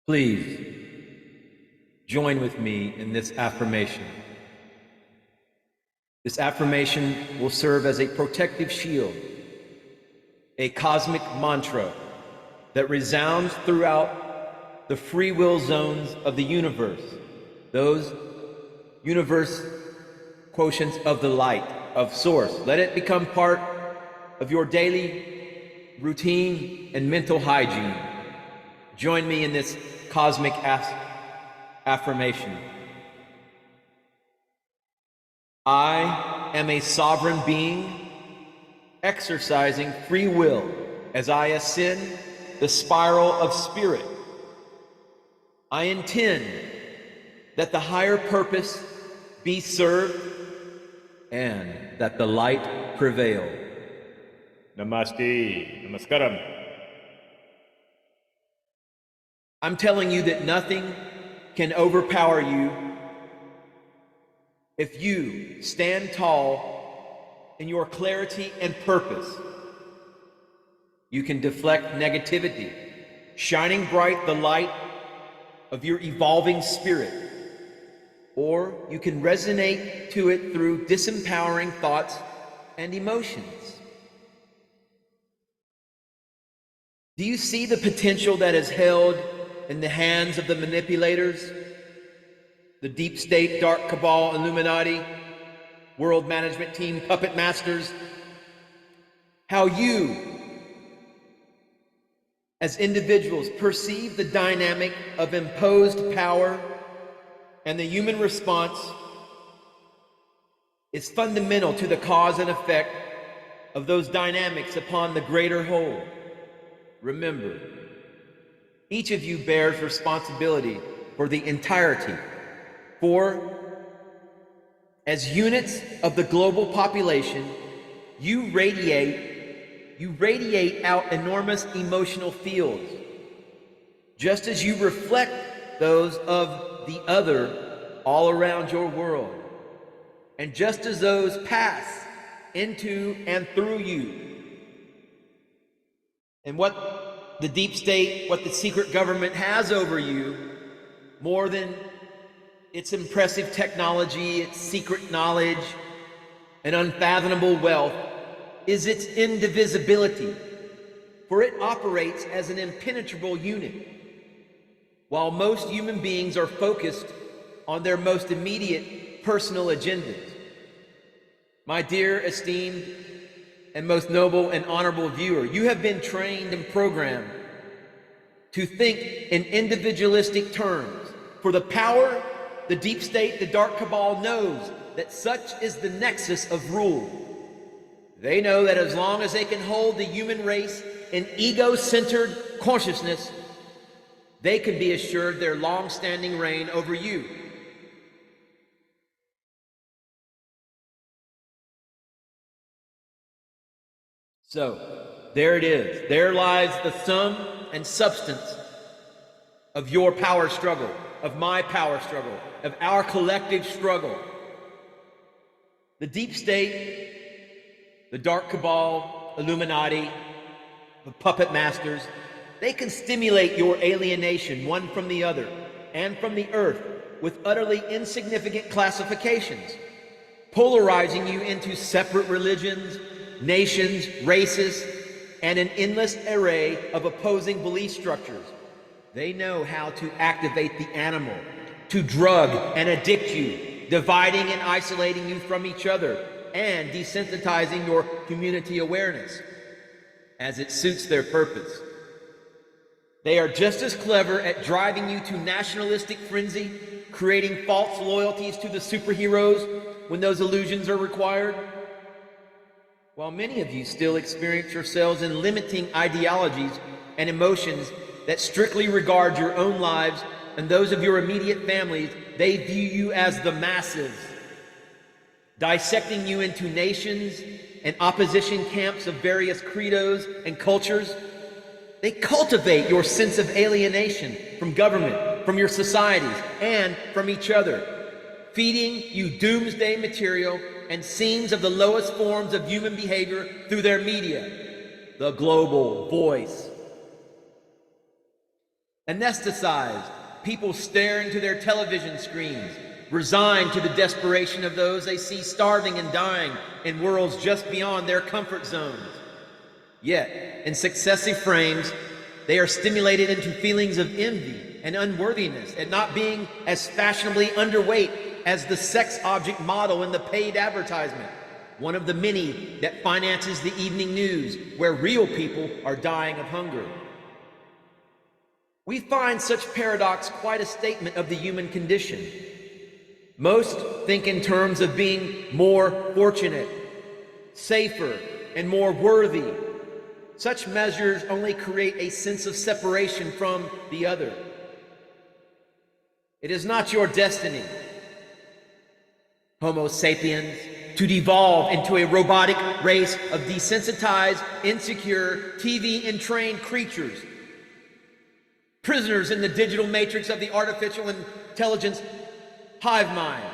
Please join with me in this affirmation. This affirmation will serve as a protective shield, a cosmic mantra that resounds throughout the free will zones of the universe, those universe quotients of the light, of source. Let it become part of your daily routine and mental hygiene. Join me in this cosmic affirmation. I am a sovereign being exercising free will as I ascend the spiral of spirit. I intend that the higher purpose be served and that the light prevail. Namaste. Namaskaram. I'm telling you that nothing can overpower you if you stand tall in your clarity and purpose. You can deflect negativity, shining bright the light of your evolving spirit, or you can resonate to it through disempowering thoughts and emotions. Do you see the potential that is held in the hands of the manipulators, the deep state, dark cabal, Illuminati, world management team, puppet masters? How you, as individuals, perceive the dynamic of imposed power and the human response is fundamental to the cause and effect of those dynamics upon the greater whole. Remember, each of you bears responsibility for the entirety. For, as units of the global population, you radiate out enormous emotional fields, just as you reflect those of the other all around your world, and just as those pass into and through you. And what the deep state, what the secret government has over you, more than its impressive technology, its secret knowledge, and unfathomable wealth, is its indivisibility, for it operates as an impenetrable unit. While most human beings are focused on their most immediate personal agendas. My dear, esteemed, and most noble and honorable viewer, you have been trained and programmed to think in individualistic terms. For the power, the deep state, the dark cabal knows that such is the nexus of rule. They know that as long as they can hold the human race in ego-centered consciousness, they can be assured their long-standing reign over you. So, there it is. There lies the sum and substance of your power struggle, of my power struggle, of our collective struggle. The deep state, the dark cabal, Illuminati, the puppet masters, they can stimulate your alienation one from the other and from the earth with utterly insignificant classifications, polarizing you into separate religions, nations, races, and an endless array of opposing belief structures. They know how to activate the animal, to drug and addict you, dividing and isolating you from each other, and desensitizing your community awareness as it suits their purpose. They are just as clever at driving you to nationalistic frenzy, creating false loyalties to the superheroes when those illusions are required. While many of you still experience yourselves in limiting ideologies and emotions that strictly regard your own lives and those of your immediate families, they view you as the masses, dissecting you into nations and opposition camps of various credos and cultures. They cultivate your sense of alienation from government, from your societies, and from each other, feeding you doomsday material and scenes of the lowest forms of human behavior through their media, the global voice. Anesthetized, people stare into their television screens, resigned to the desperation of those they see starving and dying in worlds just beyond their comfort zones. Yet, in successive frames, they are stimulated into feelings of envy and unworthiness at not being as fashionably underweight as the sex object model in the paid advertisement, one of the many that finances the evening news, where real people are dying of hunger. We find such paradox quite a statement of the human condition. Most think in terms of being more fortunate, safer, and more worthy. Such measures only create a sense of separation from the other. It is not your destiny, Homo sapiens, to devolve into a robotic race of desensitized, insecure, TV-entrained creatures, prisoners in the digital matrix of the artificial intelligence hive mind.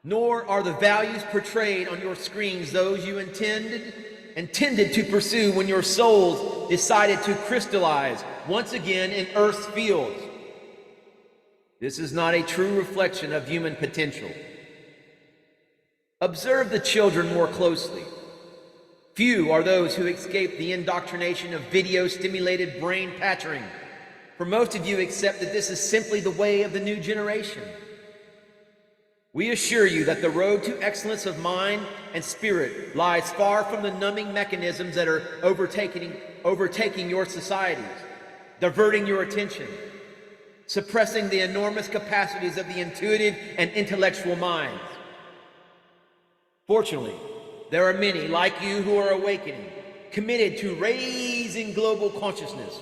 Nor are the values portrayed on your screens those you intended to pursue when your souls decided to crystallize once again in Earth's fields. This is not a true reflection of human potential. Observe the children more closely. Few are those who escape the indoctrination of video-stimulated brain patchering. For most of you accept that this is simply the way of the new generation. We assure you that the road to excellence of mind and spirit lies far from the numbing mechanisms that are overtaking your societies, diverting your attention, suppressing the enormous capacities of the intuitive and intellectual minds. Fortunately, there are many like you who are awakening, committed to raising global consciousness.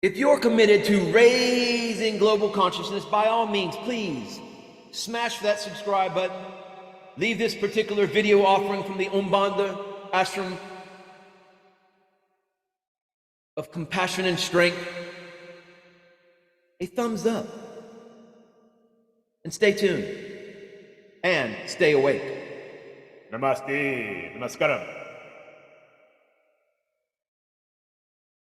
If you're committed to raising global consciousness, by all means, please smash that subscribe button. Leave this particular video offering from the Umbanda Ashram of compassion and strength a thumbs up. And stay tuned. And stay awake. Namaste. Namaskaram.